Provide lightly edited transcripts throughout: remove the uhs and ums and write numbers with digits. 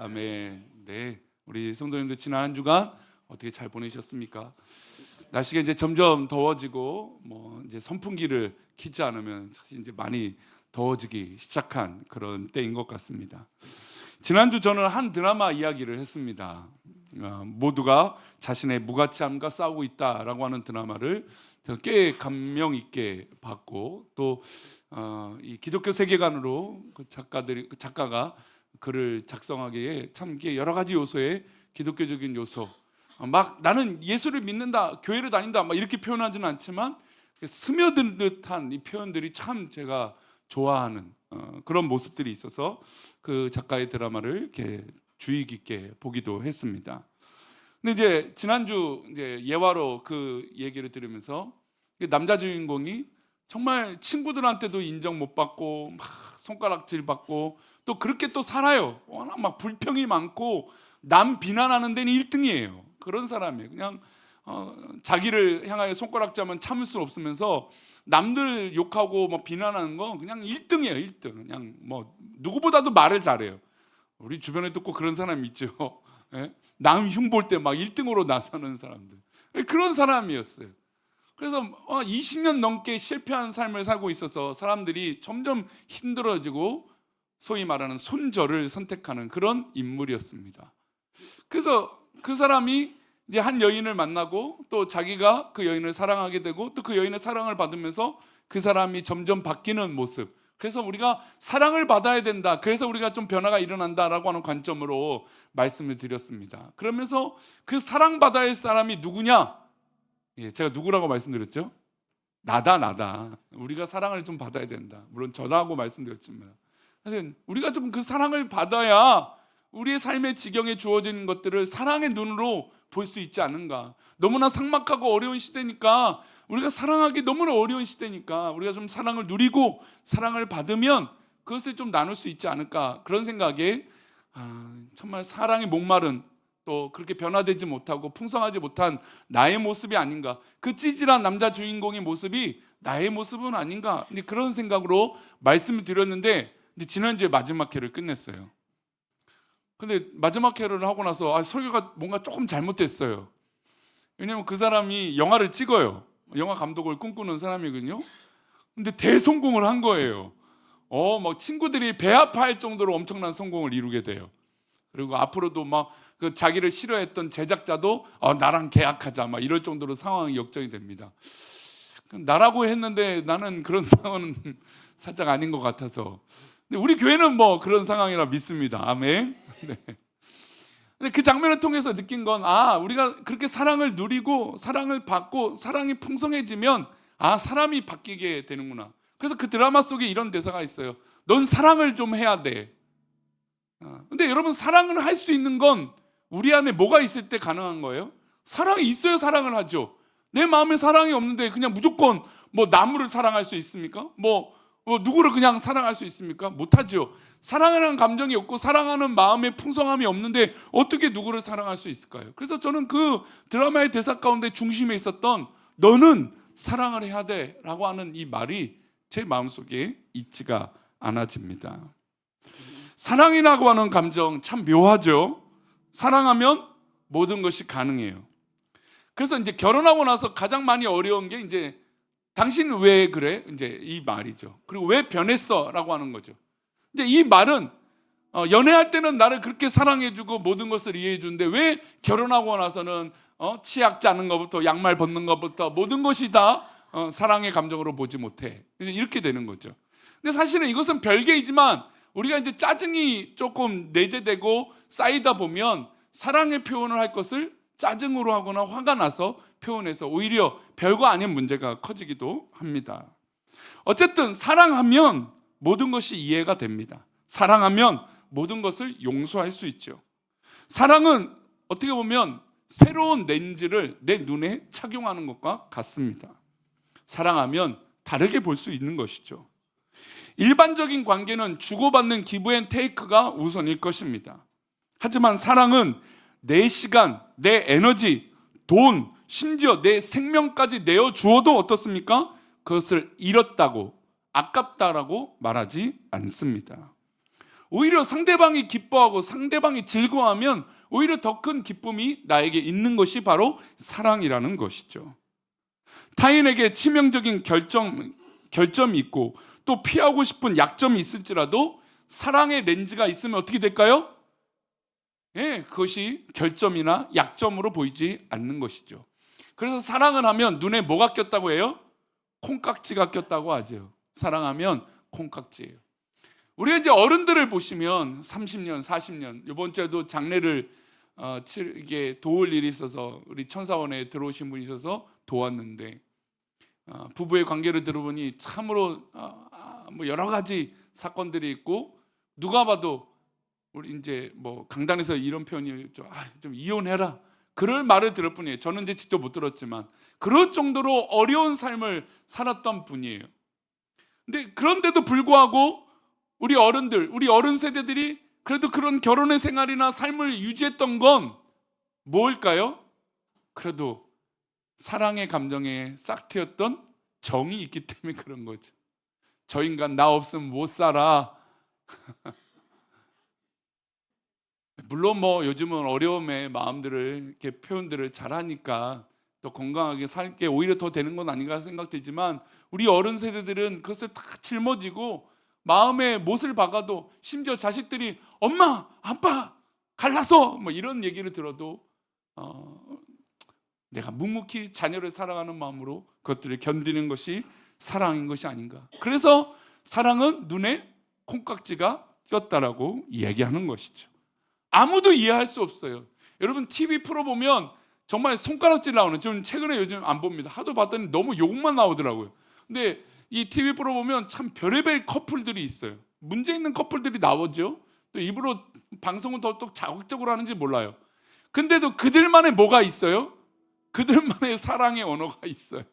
아멘. 네, 우리 성도님들 지난 한 주간 어떻게 잘 보내셨습니까? 날씨가 이제 점점 더워지고 이제 선풍기를 켜지 않으면 사실 이제 많이 더워지기 시작한 그런 때인 것 같습니다. 지난주 저는 한 드라마 이야기를 했습니다. 모두가 자신의 무가치함과 싸우고 있다라고 하는 드라마를 꽤 감명 있게 봤고, 또 이 기독교 세계관으로 그 작가가 글을 작성하기에 참 이게 여러 가지 요소의 기독교적인 요소, 막 나는 예수를 믿는다, 교회를 다닌다, 막 이렇게 표현하지는 않지만 스며든 듯한 이 표현들이 참 제가 좋아하는 그런 모습들이 있어서 그 작가의 드라마를 이렇게 주의 깊게 보기도 했습니다. 근데 이제 지난주 이제 예화로 그 얘기를 들으면서 남자 주인공이 정말 친구들한테도 인정 못 받고 막 손가락질 받고 또 그렇게 또 살아요. 워낙 막 불평이 많고 남 비난하는 데는 1등이에요. 그런 사람이에요. 그냥 자기를 향하여 손가락질하면 참을 수 없으면서 남들 욕하고 뭐 비난하는 거 그냥 1등이에요. 1등. 그냥 뭐 누구보다도 말을 잘해요. 우리 주변에도 꼭 그런 사람 있죠. 예? 남 흉볼 때 막 1등으로 나서는 사람들. 그런 사람이었어요. 그래서 20년 넘게 실패한 삶을 살고 있어서 사람들이 점점 힘들어지고 소위 말하는 손절을 선택하는 그런 인물이었습니다. 그래서 그 사람이 이제 한 여인을 만나고 또 자기가 그 여인을 사랑하게 되고 또 그 여인의 사랑을 받으면서 그 사람이 점점 바뀌는 모습. 그래서 우리가 사랑을 받아야 된다. 그래서 우리가 좀 변화가 일어난다라고 하는 관점으로 말씀을 드렸습니다. 그러면서 그 사랑받아야 할 사람이 누구냐? 제가 누구라고 말씀드렸죠? 나다. 우리가 사랑을 좀 받아야 된다. 물론 저라고 말씀드렸지만 우리가 좀 그 사랑을 받아야 우리의 삶의 지경에 주어지는 것들을 사랑의 눈으로 볼 수 있지 않은가. 너무나 삭막하고 어려운 시대니까, 우리가 사랑하기 너무나 어려운 시대니까 우리가 좀 사랑을 누리고 사랑을 받으면 그것을 좀 나눌 수 있지 않을까. 그런 생각에 정말 사랑의 목마른, 또 그렇게 변화되지 못하고 풍성하지 못한 나의 모습이 아닌가, 그 찌질한 남자 주인공의 모습이 나의 모습은 아닌가, 그런 생각으로 말씀을 드렸는데, 지난주에 마지막 회를 끝냈어요. 근데 마지막 회를 하고 나서 설교가 뭔가 조금 잘못됐어요. 왜냐면 그 사람이 영화를 찍어요. 영화 감독을 꿈꾸는 사람이거든요. 근데 대성공을 한 거예요. 막 친구들이 배 아파할 정도로 엄청난 성공을 이루게 돼요. 그리고 앞으로도 막 그 자기를 싫어했던 제작자도 나랑 계약하자 막 이럴 정도로 상황이 역전이 됩니다. 나라고 했는데 나는 그런 상황은 살짝 아닌 것 같아서. 근데 우리 교회는 뭐 그런 상황이라 믿습니다. 아멘. 네. 근데 그 장면을 통해서 느낀 건 우리가 그렇게 사랑을 누리고 사랑을 받고 사랑이 풍성해지면 사람이 바뀌게 되는구나. 그래서 그 드라마 속에 이런 대사가 있어요. 넌 사랑을 좀 해야 돼. 근데 여러분, 사랑을 할 수 있는 건 우리 안에 뭐가 있을 때 가능한 거예요? 사랑이 있어야 사랑을 하죠. 내 마음에 사랑이 없는데 그냥 무조건 뭐 나무를 사랑할 수 있습니까? 뭐 누구를 그냥 사랑할 수 있습니까? 못하죠. 사랑하는 감정이 없고 사랑하는 마음의 풍성함이 없는데 어떻게 누구를 사랑할 수 있을까요? 그래서 저는 그 드라마의 대사 가운데 중심에 있었던 너는 사랑을 해야 돼 라고 하는 이 말이 제 마음속에 잊지가 않아집니다. 사랑이라고 하는 감정 참 묘하죠. 사랑하면 모든 것이 가능해요. 그래서 이제 결혼하고 나서 가장 많이 어려운 게 이제 당신 왜 그래? 이제 이 말이죠. 그리고 왜 변했어? 라고 하는 거죠. 이제 이 말은 연애할 때는 나를 그렇게 사랑해주고 모든 것을 이해해주는데 왜 결혼하고 나서는 치약 짜는 것부터 양말 벗는 것부터 모든 것이 다 사랑의 감정으로 보지 못해. 이렇게 되는 거죠. 근데 사실은 이것은 별개이지만 우리가 이제 짜증이 조금 내재되고 쌓이다 보면 사랑의 표현을 할 것을 짜증으로 하거나 화가 나서 표현해서 오히려 별거 아닌 문제가 커지기도 합니다. 어쨌든 사랑하면 모든 것이 이해가 됩니다. 사랑하면 모든 것을 용서할 수 있죠. 사랑은 어떻게 보면 새로운 렌즈를 내 눈에 착용하는 것과 같습니다. 사랑하면 다르게 볼 수 있는 것이죠. 일반적인 관계는 주고받는 기브앤테이크가 우선일 것입니다. 하지만 사랑은 내 시간, 내 에너지, 돈, 심지어 내 생명까지 내어주어도 어떻습니까? 그것을 잃었다고, 아깝다라고 말하지 않습니다. 오히려 상대방이 기뻐하고 상대방이 즐거워하면 오히려 더 큰 기쁨이 나에게 있는 것이 바로 사랑이라는 것이죠. 타인에게 치명적인 결점이 있고 또 피하고 싶은 약점이 있을지라도 사랑의 렌즈가 있으면 어떻게 될까요? 그것이 결점이나 약점으로 보이지 않는 것이죠. 그래서 사랑을 하면 눈에 뭐가 꼈다고 해요? 콩깍지가 꼈다고 하죠. 사랑하면 콩깍지예요. 우리가 이제 어른들을 보시면 30년, 40년, 이번 주에도 장례를 이게 도울 일이 있어서 우리 천사원에 들어오신 분이 있어서 도왔는데 부부의 관계를 들어보니 참으로 뭐 여러 가지 사건들이 있고 누가 봐도 우리 이제 뭐 강단에서 이런 표현이 좀 이혼해라 그럴 말을 들을 뿐이에요. 저는 이제 직접 못 들었지만 그럴 정도로 어려운 삶을 살았던 분이에요. 근데 그런데도 불구하고 우리 어른들, 우리 어른 세대들이 그래도 그런 결혼의 생활이나 삶을 유지했던 건 뭘까요? 그래도 사랑의 감정에 싹 트였던 정이 있기 때문에 그런 거죠. 저 인간 나 없으면 못 살아. 물론 뭐 요즘은 어려움의 마음들을 이렇게 표현들을 잘하니까 더 건강하게 살게 오히려 더 되는 건 아닌가 생각되지만 우리 어른 세대들은 그것을 다 짊어지고 마음에 못을 박아도 심지어 자식들이 엄마, 아빠 갈라서 뭐 이런 얘기를 들어도 내가 묵묵히 자녀를 사랑하는 마음으로 그것들을 견디는 것이 사랑인 것이 아닌가. 그래서 사랑은 눈에 콩깍지가 꼈다라고 이야기하는 것이죠. 아무도 이해할 수 없어요. 여러분 TV 프로 보면 정말 손가락질 나오는, 좀 최근에 요즘 안 봅니다. 하도 봤더니 너무 욕만 나오더라고요. 근데 이 TV 프로 보면 참 별의별 커플들이 있어요. 문제 있는 커플들이 나오죠. 또 입으로 방송은 더 자극적으로 하는지 몰라요. 근데도 그들만의 뭐가 있어요? 그들만의 사랑의 언어가 있어요.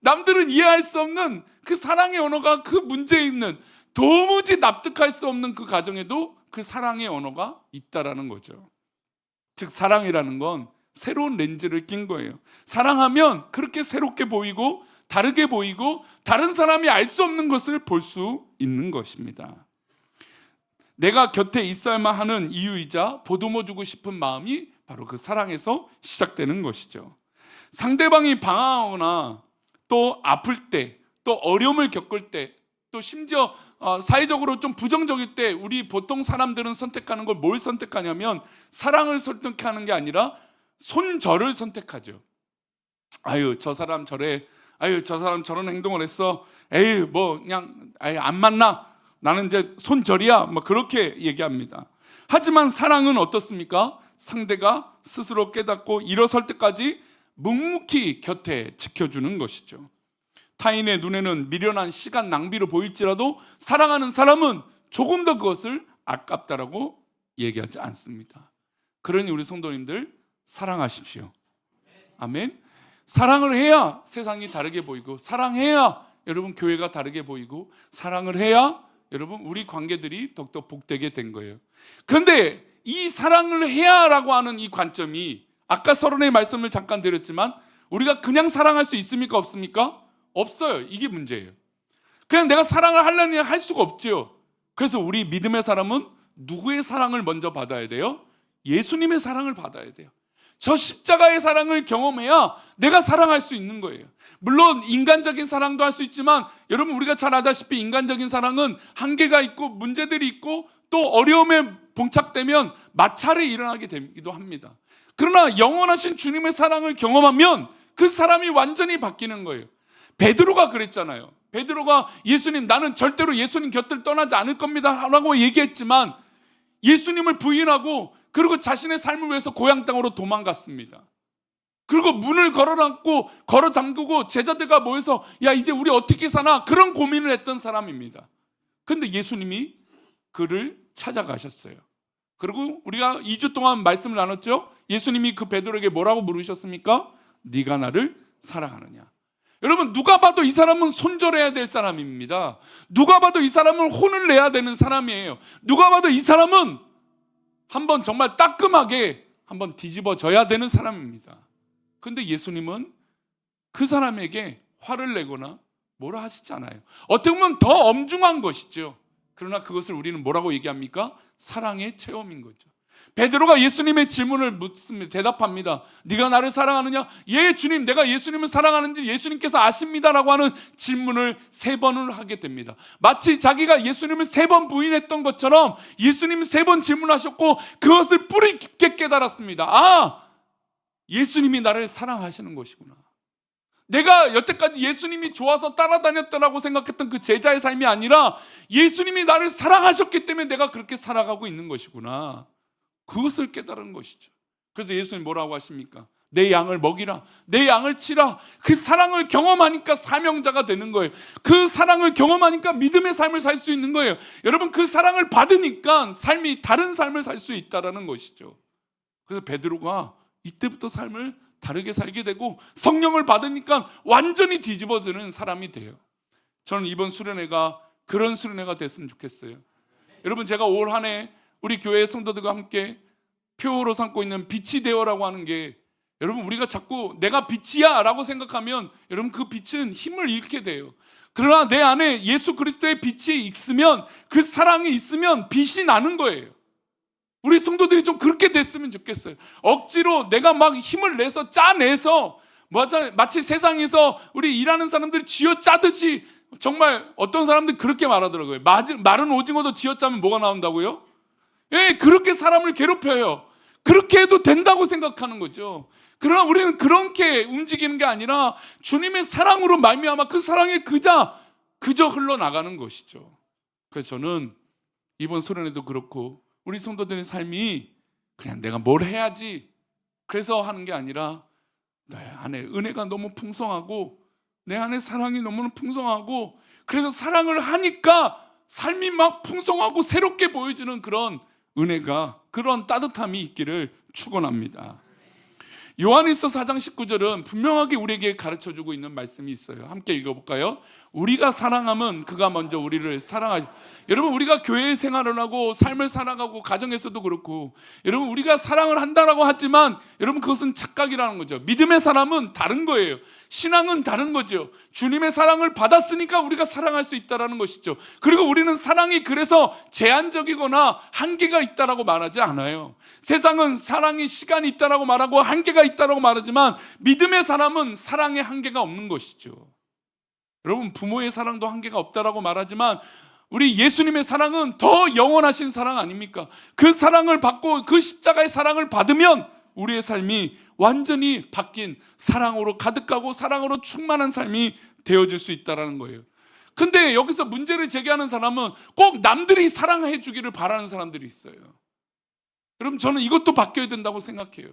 남들은 이해할 수 없는 그 사랑의 언어가, 그 문제 있는 도무지 납득할 수 없는 그 가정에도 그 사랑의 언어가 있다라는 거죠. 즉 사랑이라는 건 새로운 렌즈를 낀 거예요. 사랑하면 그렇게 새롭게 보이고 다르게 보이고 다른 사람이 알 수 없는 것을 볼 수 있는 것입니다. 내가 곁에 있어야만 하는 이유이자 보듬어 주고 싶은 마음이 바로 그 사랑에서 시작되는 것이죠. 상대방이 방황하거나 또 아플 때, 또 어려움을 겪을 때, 또 심지어 사회적으로 좀 부정적일 때 우리 보통 사람들은 선택하는 걸 뭘 선택하냐면 사랑을 선택하는 게 아니라 손절을 선택하죠. 아유 저 사람 저래, 아유 저 사람 저런 행동을 했어, 에이 뭐 그냥 아유 안 만나, 나는 이제 손절이야, 뭐 그렇게 얘기합니다. 하지만 사랑은 어떻습니까? 상대가 스스로 깨닫고 일어설 때까지 묵묵히 곁에 지켜주는 것이죠. 타인의 눈에는 미련한 시간 낭비로 보일지라도 사랑하는 사람은 조금 더 그것을 아깝다라고 얘기하지 않습니다. 그러니 우리 성도님들 사랑하십시오. 아멘. 사랑을 해야 세상이 다르게 보이고, 사랑해야 여러분 교회가 다르게 보이고, 사랑을 해야 여러분 우리 관계들이 더욱더 복되게 된 거예요. 그런데 이 사랑을 해야라고 하는 이 관점이 아까 서론의 말씀을 잠깐 드렸지만 우리가 그냥 사랑할 수 있습니까? 없습니까? 없어요. 이게 문제예요. 그냥 내가 사랑을 하려니 할 수가 없죠. 그래서 우리 믿음의 사람은 누구의 사랑을 먼저 받아야 돼요? 예수님의 사랑을 받아야 돼요. 저 십자가의 사랑을 경험해야 내가 사랑할 수 있는 거예요. 물론 인간적인 사랑도 할 수 있지만 여러분 우리가 잘 알다시피 인간적인 사랑은 한계가 있고 문제들이 있고 또 어려움에 봉착되면 마찰이 일어나게 되기도 합니다. 그러나 영원하신 주님의 사랑을 경험하면 그 사람이 완전히 바뀌는 거예요. 베드로가 그랬잖아요. 베드로가 예수님, 나는 절대로 예수님 곁을 떠나지 않을 겁니다 라고 얘기했지만 예수님을 부인하고 그리고 자신의 삶을 위해서 고향 땅으로 도망갔습니다. 그리고 문을 걸어 잠그고 제자들과 모여서 야 이제 우리 어떻게 사나, 그런 고민을 했던 사람입니다. 근데 예수님이 그를 찾아가셨어요. 그리고 우리가 2주 동안 말씀을 나눴죠. 예수님이 그 베드로에게 뭐라고 물으셨습니까? 네가 나를 사랑하느냐. 여러분 누가 봐도 이 사람은 손절해야 될 사람입니다. 누가 봐도 이 사람은 혼을 내야 되는 사람이에요. 누가 봐도 이 사람은 한번 정말 따끔하게 한번 뒤집어져야 되는 사람입니다. 근데 예수님은 그 사람에게 화를 내거나 뭐라 하시지 않아요. 어떻게 보면 더 엄중한 것이죠. 그러나 그것을 우리는 뭐라고 얘기합니까? 사랑의 체험인 거죠. 베드로가 예수님의 질문을 묻습니다. 대답합니다. 네가 나를 사랑하느냐? 예, 주님, 내가 예수님을 사랑하는지 예수님께서 아십니다라고 하는 질문을 3번을 하게 됩니다. 마치 자기가 예수님을 3번 부인했던 것처럼 예수님이 3번 질문하셨고 그것을 뿌리 깊게 깨달았습니다. 아, 예수님이 나를 사랑하시는 것이구나. 내가 여태까지 예수님이 좋아서 따라다녔다라고 생각했던 그 제자의 삶이 아니라 예수님이 나를 사랑하셨기 때문에 내가 그렇게 살아가고 있는 것이구나. 그것을 깨달은 것이죠. 그래서 예수님 뭐라고 하십니까? 내 양을 먹이라, 내 양을 치라. 그 사랑을 경험하니까 사명자가 되는 거예요. 그 사랑을 경험하니까 믿음의 삶을 살 수 있는 거예요. 여러분, 그 사랑을 받으니까 삶이 다른 삶을 살 수 있다는 것이죠. 그래서 베드로가 이때부터 삶을 다르게 살게 되고 성령을 받으니까 완전히 뒤집어지는 사람이 돼요. 저는 이번 수련회가 그런 수련회가 됐으면 좋겠어요. 여러분, 제가 올 한 해 우리 교회 성도들과 함께 표로 삼고 있는 빛이 되어라고 하는 게, 여러분, 우리가 자꾸 내가 빛이야 라고 생각하면 여러분 그 빛은 힘을 잃게 돼요. 그러나 내 안에 예수 그리스도의 빛이 있으면, 그 사랑이 있으면 빛이 나는 거예요. 우리 성도들이 좀 그렇게 됐으면 좋겠어요. 억지로 내가 막 힘을 내서 짜내서 마치 세상에서 우리 일하는 사람들이 쥐어짜듯이, 정말 어떤 사람들이 그렇게 말하더라고요. 마른 오징어도 쥐어짜면 뭐가 나온다고요? 예, 그렇게 사람을 괴롭혀요. 그렇게 해도 된다고 생각하는 거죠. 그러나 우리는 그렇게 움직이는 게 아니라 주님의 사랑으로 말미암아 그 사랑이 그저 흘러나가는 것이죠. 그래서 저는 이번 수련회도 그렇고 우리 성도들의 삶이 그냥 내가 뭘 해야지 그래서 하는 게 아니라 내 안에 은혜가 너무 풍성하고 내 안에 사랑이 너무 풍성하고, 그래서 사랑을 하니까 삶이 막 풍성하고 새롭게 보여지는 그런 은혜가, 그런 따뜻함이 있기를 축원합니다. 요한일서 4장 19절은 분명하게 우리에게 가르쳐주고 있는 말씀이 있어요. 함께 읽어볼까요? 우리가 사랑하면 그가 먼저 우리를 사랑하죠. 여러분, 우리가 교회 생활을 하고 삶을 살아가고 가정에서도 그렇고, 여러분, 우리가 사랑을 한다라고 하지만 여러분, 그것은 착각이라는 거죠. 믿음의 사람은 다른 거예요. 신앙은 다른 거죠. 주님의 사랑을 받았으니까 우리가 사랑할 수 있다는 것이죠. 그리고 우리는 사랑이 그래서 제한적이거나 한계가 있다라고 말하지 않아요. 세상은 사랑이 시간이 있다라고 말하고 한계가 있다라고 말하지만 믿음의 사람은 사랑에 한계가 없는 것이죠. 여러분, 부모의 사랑도 한계가 없다라고 말하지만 우리 예수님의 사랑은 더 영원하신 사랑 아닙니까? 그 사랑을 받고 그 십자가의 사랑을 받으면 우리의 삶이 완전히 바뀐 사랑으로 가득하고 사랑으로 충만한 삶이 되어질 수 있다는 거예요. 근데 여기서 문제를 제기하는 사람은 꼭 남들이 사랑해 주기를 바라는 사람들이 있어요. 여러분, 저는 이것도 바뀌어야 된다고 생각해요.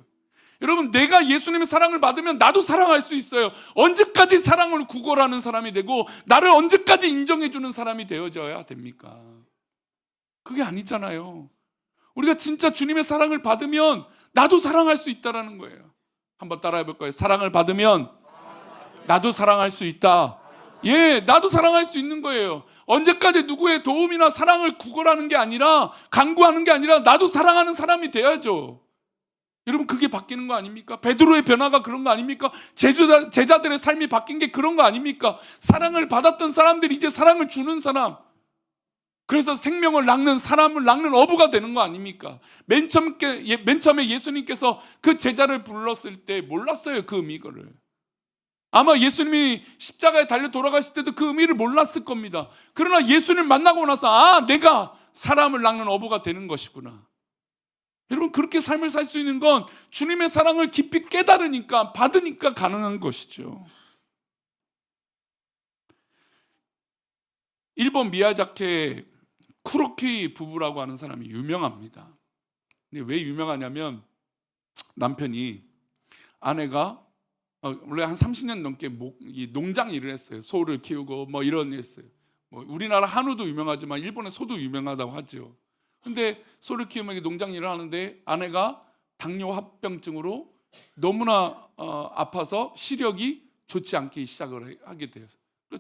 여러분, 내가 예수님의 사랑을 받으면 나도 사랑할 수 있어요. 언제까지 사랑을 구걸하는 사람이 되고 나를 언제까지 인정해 주는 사람이 되어져야 됩니까? 그게 아니잖아요. 우리가 진짜 주님의 사랑을 받으면 나도 사랑할 수 있다는 거예요. 한번 따라해 볼까요? 사랑을 받으면 나도 사랑할 수 있다. 예, 나도 사랑할 수 있는 거예요. 언제까지 누구의 도움이나 사랑을 구걸하는 게 아니라, 강구하는 게 아니라 나도 사랑하는 사람이 돼야죠. 여러분, 그게 바뀌는 거 아닙니까? 베드로의 변화가 그런 거 아닙니까? 제자들의 삶이 바뀐 게 그런 거 아닙니까? 사랑을 받았던 사람들이 이제 사랑을 주는 사람, 그래서 생명을 낚는, 사람을 낚는 어부가 되는 거 아닙니까? 맨 처음에 예수님께서 그 제자를 불렀을 때 몰랐어요, 그 의미를. 아마 예수님이 십자가에 달려 돌아가실 때도 그 의미를 몰랐을 겁니다. 그러나 예수님 만나고 나서, 아, 내가 사람을 낚는 어부가 되는 것이구나. 여러분, 그렇게 삶을 살 수 있는 건 주님의 사랑을 깊이 깨달으니까, 받으니까 가능한 것이죠. 일본 미야자키 쿠로키 부부라고 하는 사람이 유명합니다. 근데 왜 유명하냐면, 남편이, 아내가 원래 한 30년 넘게 농장 일을 했어요. 소를 키우고 뭐 이런 일 했어요. 우리나라 한우도 유명하지만 일본의 소도 유명하다고 하죠. 근데 소를 키우면 농장 일을 하는데 아내가 당뇨 합병증으로 너무나 아파서 시력이 좋지 않기 시작을 하게 돼요.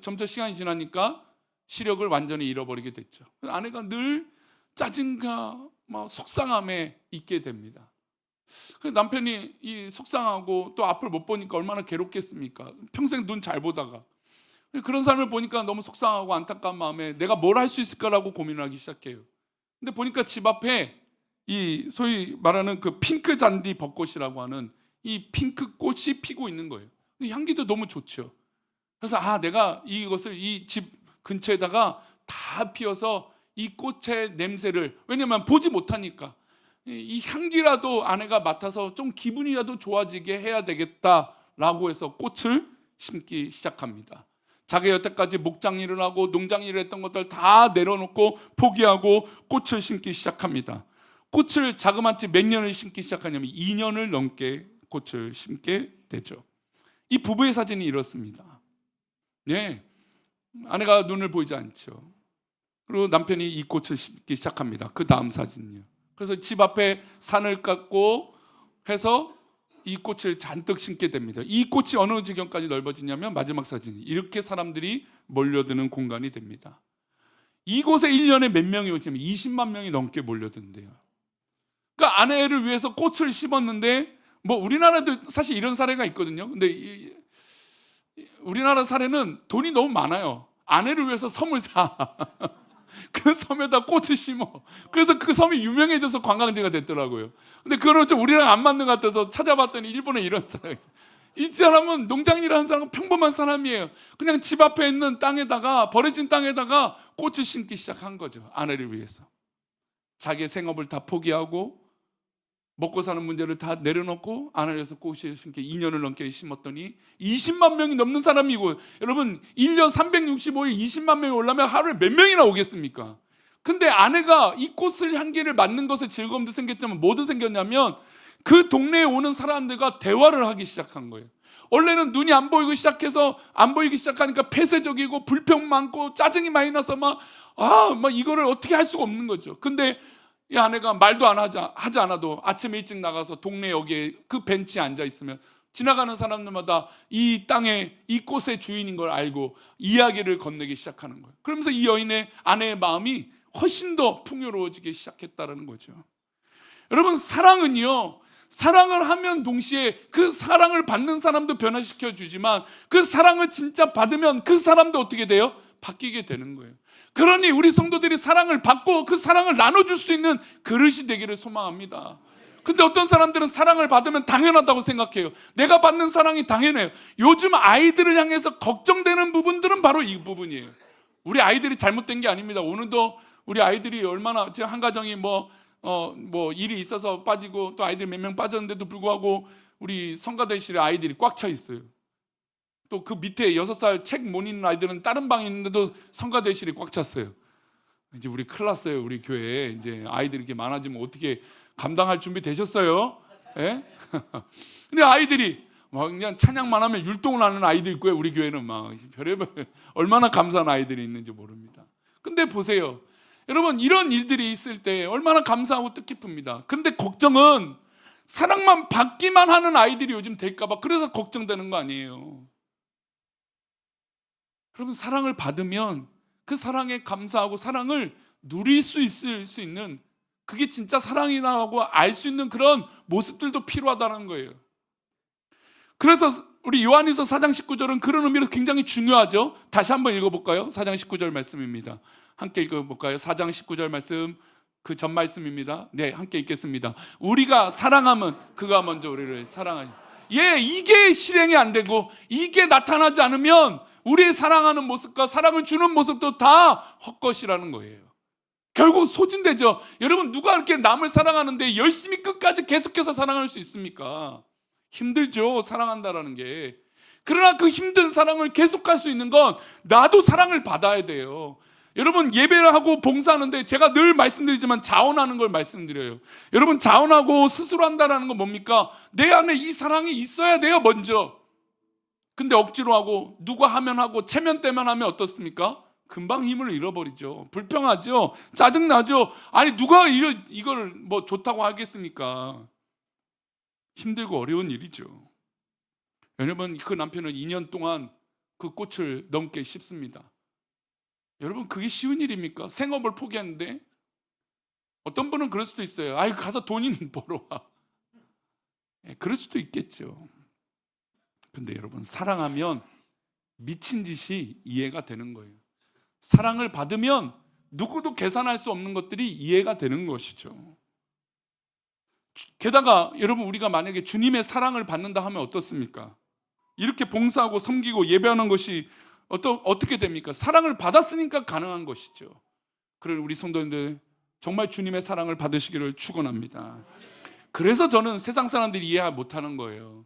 점차 시간이 지나니까 시력을 완전히 잃어버리게 됐죠. 아내가 늘 짜증과 속상함에 있게 됩니다. 남편이 이 속상하고 또 앞을 못 보니까 얼마나 괴롭겠습니까? 평생 눈 잘 보다가. 그런 사람을 보니까 너무 속상하고 안타까운 마음에 내가 뭘 할 수 있을까라고 고민을 하기 시작해요. 근데 보니까 집 앞에 이 소위 말하는 그 핑크 잔디 벚꽃이라고 하는 이 핑크 꽃이 피고 있는 거예요. 향기도 너무 좋죠. 그래서 내가 이것을 이 집 근처에다가 다 피워서 이 꽃의 냄새를, 왜냐면 보지 못하니까 이 향기라도 아내가 맡아서 좀 기분이라도 좋아지게 해야 되겠다라고 해서 꽃을 심기 시작합니다. 자기 여태까지 목장 일을 하고 농장 일을 했던 것들 다 내려놓고 포기하고 꽃을 심기 시작합니다. 꽃을 자그마치 몇 년을 심기 시작하냐면 2년을 넘게 꽃을 심게 되죠. 이 부부의 사진이 이렇습니다. 네, 아내가 눈을 보이지 않죠. 그리고 남편이 이 꽃을 심기 시작합니다. 그 다음 사진이요. 그래서 집 앞에 산을 깎고 해서 이 꽃을 잔뜩 심게 됩니다. 이 꽃이 어느 지경까지 넓어지냐면 마지막 사진, 이렇게 사람들이 몰려드는 공간이 됩니다. 이곳에 1년에 몇 명이 오냐면 20만 명이 넘게 몰려든대요. 그러니까 아내를 위해서 꽃을 심었는데, 뭐 우리나라도 사실 이런 사례가 있거든요. 근데 우리나라 사례는 돈이 너무 많아요. 아내를 위해서 섬을 사. 그 섬에다 꽃을 심어. 그래서 그 섬이 유명해져서 관광지가 됐더라고요. 근데 그거는 좀 우리랑 안 맞는 것 같아서 찾아봤더니 일본에 이런 사람이 있어요. 이 사람은 농장일하는 사람은 평범한 사람이에요. 그냥 집 앞에 있는 땅에다가, 버려진 땅에다가 꽃을 심기 시작한 거죠. 아내를 위해서. 자기의 생업을 다 포기하고 먹고 사는 문제를 다 내려놓고 아내를 위해서 꽃을 심기 2년을 넘게 심었더니 20만 명이 넘는 사람이고, 여러분 1년 365일 20만 명이 올라면 하루에 몇 명이나 오겠습니까? 근데 아내가 이 꽃을 향기를 맡는 것에 즐거움도 생겼지만 뭐도 생겼냐면 그 동네에 오는 사람들과 대화를 하기 시작한 거예요. 원래는 눈이 안 보이기 시작하니까 폐쇄적이고 불평 많고 짜증이 많이 나서 막 이거를 어떻게 할 수가 없는 거죠. 근데 이 아내가 말도 하지 않아도 아침에 일찍 나가서 동네 여기에 그 벤치에 앉아 있으면 지나가는 사람들마다 이 땅에 이 꽃의 주인인 걸 알고 이야기를 건네기 시작하는 거예요. 그러면서 이 아내의 마음이 훨씬 더 풍요로워지기 시작했다는 거죠. 여러분, 사랑은요, 사랑을 하면 동시에 그 사랑을 받는 사람도 변화시켜 주지만 그 사랑을 진짜 받으면 그 사람도 어떻게 돼요? 바뀌게 되는 거예요. 그러니 우리 성도들이 사랑을 받고 그 사랑을 나눠줄 수 있는 그릇이 되기를 소망합니다. 근데 어떤 사람들은 사랑을 받으면 당연하다고 생각해요. 내가 받는 사랑이 당연해요. 요즘 아이들을 향해서 걱정되는 부분들은 바로 이 부분이에요. 우리 아이들이 잘못된 게 아닙니다. 오늘도 우리 아이들이 얼마나, 지금 한 가정이 일이 있어서 빠지고 또 아이들 몇 명 빠졌는데도 불구하고 우리 성가대실에 아이들이 꽉 차 있어요. 또 그 밑에 6살 책 못 읽는 아이들은 다른 방에 있는데도 성가대실이 꽉 찼어요. 이제 우리 큰일 났어요. 우리 교회에 이제 아이들이 이렇게 많아지면 어떻게 감당할 준비 되셨어요? 예? 근데 아이들이 그냥 찬양만 하면 율동을 하는 아이도 있고요. 우리 교회는 별의별 얼마나 감사한 아이들이 있는지 모릅니다. 근데 보세요. 여러분, 이런 일들이 있을 때 얼마나 감사하고 뜻깊습니다. 근데 걱정은 사랑만 받기만 하는 아이들이 요즘 될까봐 그래서 걱정되는 거 아니에요. 여러분, 사랑을 받으면 그 사랑에 감사하고 사랑을 누릴 수 있는, 그게 진짜 사랑이라고 알 수 있는 그런 모습들도 필요하다는 거예요. 그래서 우리 요한일서 4장 19절은 그런 의미로 굉장히 중요하죠. 다시 한번 읽어볼까요? 4장 19절 말씀입니다. 함께 읽어볼까요? 4장 19절 말씀, 그 전 말씀입니다. 네, 함께 읽겠습니다. 우리가 사랑하면 그가 먼저 우리를 사랑하니. 이게 실행이 안 되고 이게 나타나지 않으면 우리의 사랑하는 모습과 사랑을 주는 모습도 다 헛것이라는 거예요. 결국 소진되죠. 여러분, 누가 이렇게 남을 사랑하는데 열심히 끝까지 계속해서 사랑할 수 있습니까? 힘들죠, 사랑한다라는 게. 그러나 그 힘든 사랑을 계속할 수 있는 건 나도 사랑을 받아야 돼요. 여러분, 예배를 하고 봉사하는데 제가 늘 말씀드리지만 자원하는 걸 말씀드려요. 여러분, 자원하고 스스로 한다는 건 뭡니까? 내 안에 이 사랑이 있어야 돼요, 먼저. 근데 억지로 하고 누가 하면 하고 체면 때만 하면 어떻습니까? 금방 힘을 잃어버리죠. 불평하죠. 짜증나죠. 아니, 누가 이걸 좋다고 하겠습니까? 힘들고 어려운 일이죠. 여러분, 그 남편은 2년 동안 그 꽃을 넘게 심습니다. 여러분, 그게 쉬운 일입니까? 생업을 포기했는데. 어떤 분은 그럴 수도 있어요. 가서 돈이나 벌어 와. 그럴 수도 있겠죠. 근데 여러분, 사랑하면 미친 짓이 이해가 되는 거예요. 사랑을 받으면 누구도 계산할 수 없는 것들이 이해가 되는 것이죠. 게다가 여러분, 우리가 만약에 주님의 사랑을 받는다 하면 어떻습니까? 이렇게 봉사하고 섬기고 예배하는 것이 어떻게 됩니까? 사랑을 받았으니까 가능한 것이죠. 그런 우리 성도님들 정말 주님의 사랑을 받으시기를 축원합니다. 그래서 저는 세상 사람들이 이해 못하는 거예요.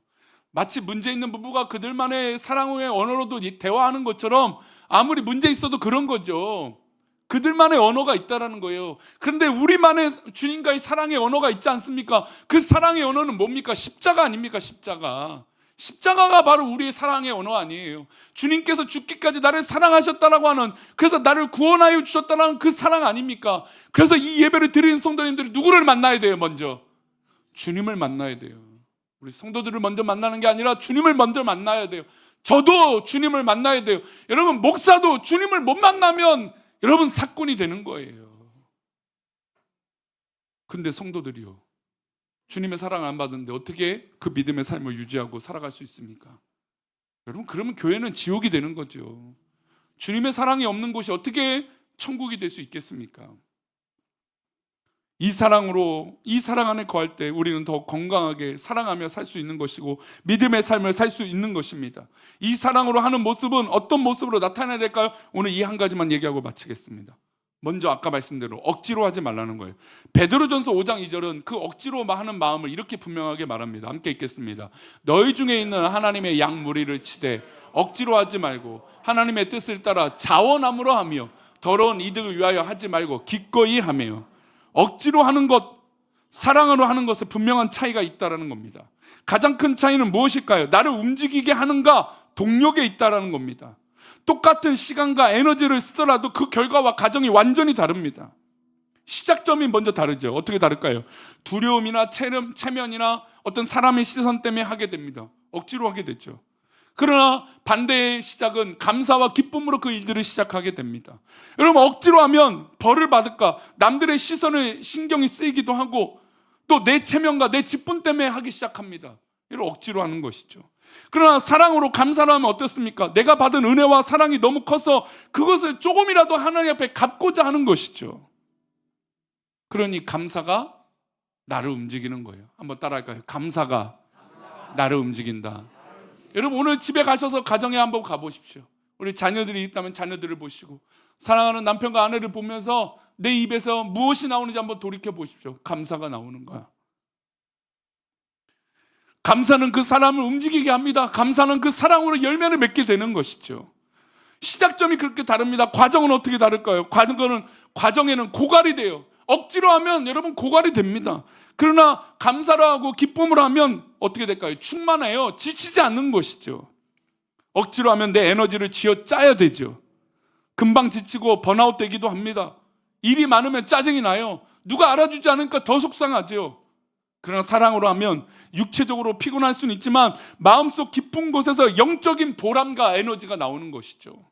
마치 문제 있는 부부가 그들만의 사랑의 언어로도 대화하는 것처럼 아무리 문제 있어도 그런 거죠. 그들만의 언어가 있다라는 거예요. 그런데 우리만의 주님과의 사랑의 언어가 있지 않습니까? 그 사랑의 언어는 뭡니까? 십자가 아닙니까? 십자가. 십자가가 바로 우리의 사랑의 언어 아니에요. 주님께서 죽기까지 나를 사랑하셨다라고 하는, 그래서 나를 구원하여 주셨다라는 그 사랑 아닙니까? 그래서 이 예배를 드리는 성도님들이 누구를 만나야 돼요? 먼저 주님을 만나야 돼요. 우리 성도들을 먼저 만나는 게 아니라 주님을 먼저 만나야 돼요. 저도 주님을 만나야 돼요. 여러분, 목사도 주님을 못 만나면 여러분 사꾼이 되는 거예요. 근데 성도들이요, 주님의 사랑을 안 받는데 어떻게 그 믿음의 삶을 유지하고 살아갈 수 있습니까? 여러분, 그러면 교회는 지옥이 되는 거죠. 주님의 사랑이 없는 곳이 어떻게 천국이 될 수 있겠습니까? 이 사랑으로, 이 사랑 안에 거할 때 우리는 더 건강하게 사랑하며 살 수 있는 것이고 믿음의 삶을 살 수 있는 것입니다. 이 사랑으로 하는 모습은 어떤 모습으로 나타나야 될까요? 오늘 이 한 가지만 얘기하고 마치겠습니다. 먼저 아까 말씀대로 억지로 하지 말라는 거예요. 베드로전서 5장 2절은 그 억지로 하는 마음을 이렇게 분명하게 말합니다. 함께 읽겠습니다. 너희 중에 있는 하나님의 양 무리를 치되 억지로 하지 말고 하나님의 뜻을 따라 자원함으로 하며 더러운 이득을 위하여 하지 말고 기꺼이 하며. 억지로 하는 것, 사랑으로 하는 것에 분명한 차이가 있다는 겁니다. 가장 큰 차이는 무엇일까요? 나를 움직이게 하는가, 동력에 있다는 겁니다. 똑같은 시간과 에너지를 쓰더라도 그 결과와 과정이 완전히 다릅니다. 시작점이 먼저 다르죠. 어떻게 다를까요? 두려움이나 체면이나 어떤 사람의 시선 때문에 하게 됩니다. 억지로 하게 되죠. 그러나 반대의 시작은 감사와 기쁨으로 그 일들을 시작하게 됩니다. 여러분, 억지로 하면 벌을 받을까? 남들의 시선에 신경이 쓰이기도 하고 또 내 체면과 내 직분 때문에 하기 시작합니다. 이걸 억지로 하는 것이죠. 그러나 사랑으로 감사를 하면 어떻습니까? 내가 받은 은혜와 사랑이 너무 커서 그것을 조금이라도 하나님 앞에 갚고자 하는 것이죠. 그러니 감사가 나를 움직이는 거예요. 한번 따라할까요? 감사가 나를 움직인다. 여러분, 오늘 집에 가셔서 가정에 한번 가보십시오. 우리 자녀들이 있다면 자녀들을 보시고 사랑하는 남편과 아내를 보면서 내 입에서 무엇이 나오는지 한번 돌이켜 보십시오. 감사가 나오는 거야. 감사는 그 사람을 움직이게 합니다. 감사는 그 사랑으로 열매를 맺게 되는 것이죠. 시작점이 그렇게 다릅니다. 과정은 어떻게 다를까요? 과정에는 고갈이 돼요. 억지로 하면 여러분 고갈이 됩니다. 그러나 감사로 하고 기쁨으로 하면 어떻게 될까요? 충만해요. 지치지 않는 것이죠. 억지로 하면 내 에너지를 쥐어 짜야 되죠. 금방 지치고 번아웃 되기도 합니다. 일이 많으면 짜증이 나요. 누가 알아주지 않으니까 더 속상하죠. 그러나 사랑으로 하면 육체적으로 피곤할 수는 있지만 마음속 깊은 곳에서 영적인 보람과 에너지가 나오는 것이죠.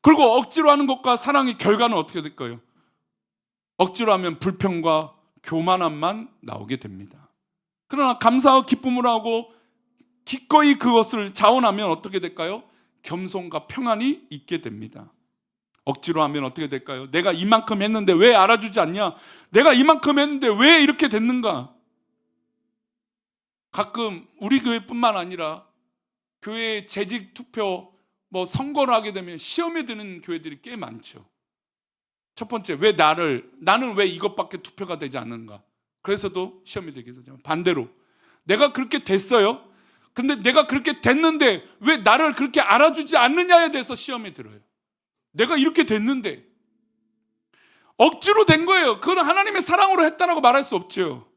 그리고 억지로 하는 것과 사랑의 결과는 어떻게 될까요? 억지로 하면 불평과 교만함만 나오게 됩니다. 그러나 감사와 기쁨으로 하고 기꺼이 그것을 자원하면 어떻게 될까요? 겸손과 평안이 있게 됩니다. 억지로 하면 어떻게 될까요? 내가 이만큼 했는데 왜 알아주지 않냐? 내가 이만큼 했는데 왜 이렇게 됐는가? 가끔 우리 교회뿐만 아니라 교회 재직 투표 선거를 하게 되면 시험에 드는 교회들이 꽤 많죠. 첫 번째, 나는 왜 이것밖에 투표가 되지 않는가? 그래서도 시험이 되게 되죠. 반대로 내가 그렇게 됐어요. 근데 내가 그렇게 됐는데 왜 나를 그렇게 알아주지 않느냐에 대해서 시험에 들어요. 내가 이렇게 됐는데 억지로 된 거예요. 그건 하나님의 사랑으로 했다라고 말할 수 없죠.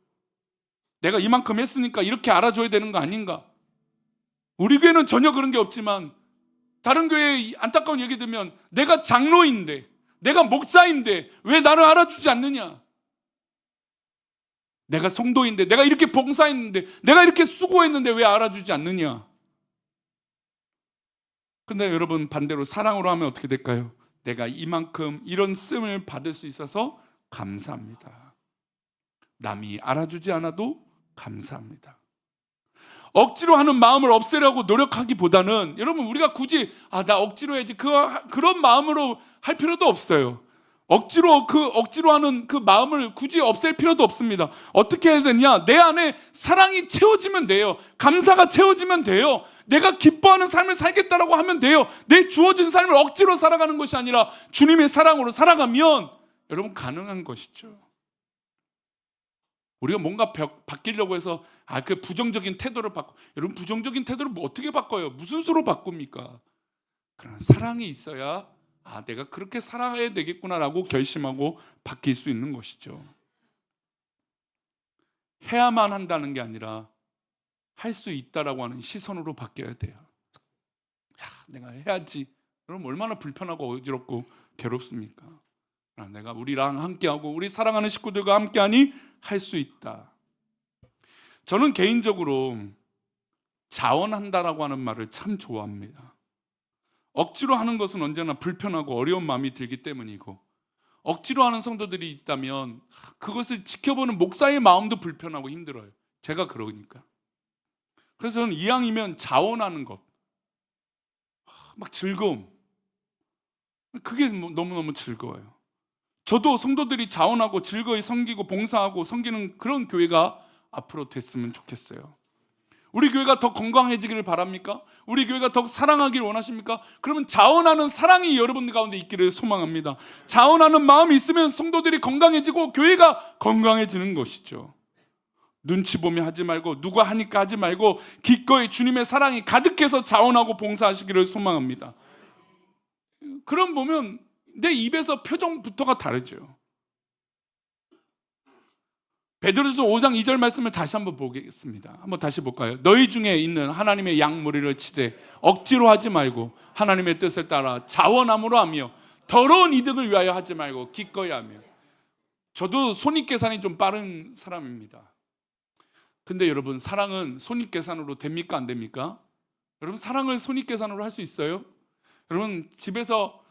내가 이만큼 했으니까 이렇게 알아줘야 되는 거 아닌가? 우리 교회는 전혀 그런 게 없지만 다른 교회에 안타까운 얘기 들으면 내가 장로인데, 내가 목사인데 왜 나를 알아주지 않느냐? 내가 성도인데, 내가 이렇게 봉사했는데, 내가 이렇게 수고했는데 왜 알아주지 않느냐? 근데 여러분, 반대로 사랑으로 하면 어떻게 될까요? 내가 이만큼 이런 쓰임을 받을 수 있어서 감사합니다. 남이 알아주지 않아도 감사합니다. 억지로 하는 마음을 없애려고 노력하기보다는 여러분 우리가 굳이 나 억지로 해야지 그런 마음으로 할 필요도 없어요. 억지로 하는 그 마음을 굳이 없앨 필요도 없습니다. 어떻게 해야 되냐? 내 안에 사랑이 채워지면 돼요. 감사가 채워지면 돼요. 내가 기뻐하는 삶을 살겠다라고 하면 돼요. 내 주어진 삶을 억지로 살아가는 것이 아니라 주님의 사랑으로 살아가면 여러분 가능한 것이죠. 우리가 뭔가 바뀌려고 해서 그 부정적인 태도를 여러분 부정적인 태도를 어떻게 바꿔요? 무슨 수로 바꿉니까? 그러나 사랑이 있어야 내가 그렇게 살아야 되겠구나라고 결심하고 바뀔 수 있는 것이죠. 해야만 한다는 게 아니라 할 수 있다라고 하는 시선으로 바뀌어야 돼요. 내가 해야지. 그럼 얼마나 불편하고 어지럽고 괴롭습니까? 내가 우리랑 함께하고 우리 사랑하는 식구들과 함께하니 할 수 있다. 저는 개인적으로 자원한다라고 하는 말을 참 좋아합니다. 억지로 하는 것은 언제나 불편하고 어려운 마음이 들기 때문이고, 억지로 하는 성도들이 있다면 그것을 지켜보는 목사의 마음도 불편하고 힘들어요. 제가 그러니까. 그래서 저는 이왕이면 자원하는 것, 막 즐거움, 그게 너무너무 즐거워요. 저도 성도들이 자원하고 즐거이 섬기고 봉사하고 섬기는 그런 교회가 앞으로 됐으면 좋겠어요. 우리 교회가 더 건강해지기를 바랍니까? 우리 교회가 더 사랑하기를 원하십니까? 그러면 자원하는 사랑이 여러분 가운데 있기를 소망합니다. 자원하는 마음이 있으면 성도들이 건강해지고 교회가 건강해지는 것이죠. 눈치 보며 하지 말고 누가 하니까 하지 말고 기꺼이 주님의 사랑이 가득해서 자원하고 봉사하시기를 소망합니다. 그럼 보면 내 입에서 표정부터가 다르죠. 베드로전서 5장 2절 말씀을 다시 한번 보겠습니다. 한번 다시 볼까요? 너희 중에 있는 하나님의 양무리를 치되 억지로 하지 말고 하나님의 뜻을 따라 자원함으로 하며 더러운 이득을 위하여 하지 말고 기꺼이 하며. 저도 손익계산이 좀 빠른 사람입니다. 근데 여러분, 사랑은 손익계산으로 됩니까? 안 됩니까? 여러분, 사랑을 손익계산으로 할 수 있어요? 여러분, 집에서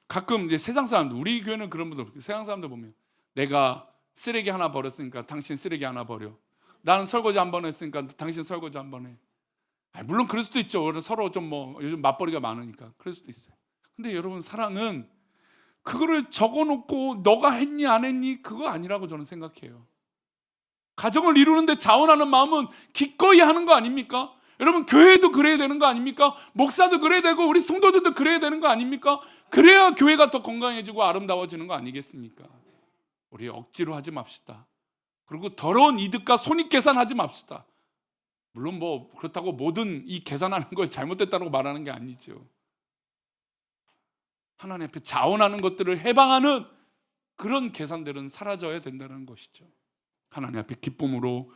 가끔 이제 세상 사람들, 우리 교회는 그런 분들, 세상 사람들 보면 내가 쓰레기 하나 버렸으니까 당신 쓰레기 하나 버려. 나는 설거지 한 번 했으니까 당신 설거지 한 번 해. 물론 그럴 수도 있죠. 서로 좀 요즘 맞벌이가 많으니까 그럴 수도 있어요. 근데 여러분, 사랑은 그거를 적어놓고 너가 했니 안 했니 그거 아니라고 저는 생각해요. 가정을 이루는데 자원하는 마음은 기꺼이 하는 거 아닙니까? 여러분, 교회도 그래야 되는 거 아닙니까? 목사도 그래야 되고 우리 성도들도 그래야 되는 거 아닙니까? 그래야 교회가 더 건강해지고 아름다워지는 거 아니겠습니까? 우리 억지로 하지 맙시다. 그리고 더러운 이득과 손익계산하지 맙시다. 물론 그렇다고 모든 이 계산하는 걸 잘못됐다고 말하는 게 아니죠. 하나님 앞에 자원하는 것들을 해방하는 그런 계산들은 사라져야 된다는 것이죠. 하나님 앞에 기쁨으로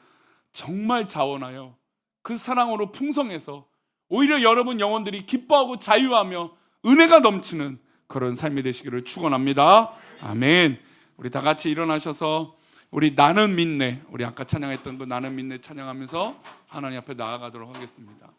정말 자원하여 그 사랑으로 풍성해서 오히려 여러분 영혼들이 기뻐하고 자유하며 은혜가 넘치는 그런 삶이 되시기를 축원합니다. 아멘. 우리 다 같이 일어나셔서 우리 나는 믿네, 우리 아까 찬양했던 그 나는 믿네 찬양하면서 하나님 앞에 나아가도록 하겠습니다.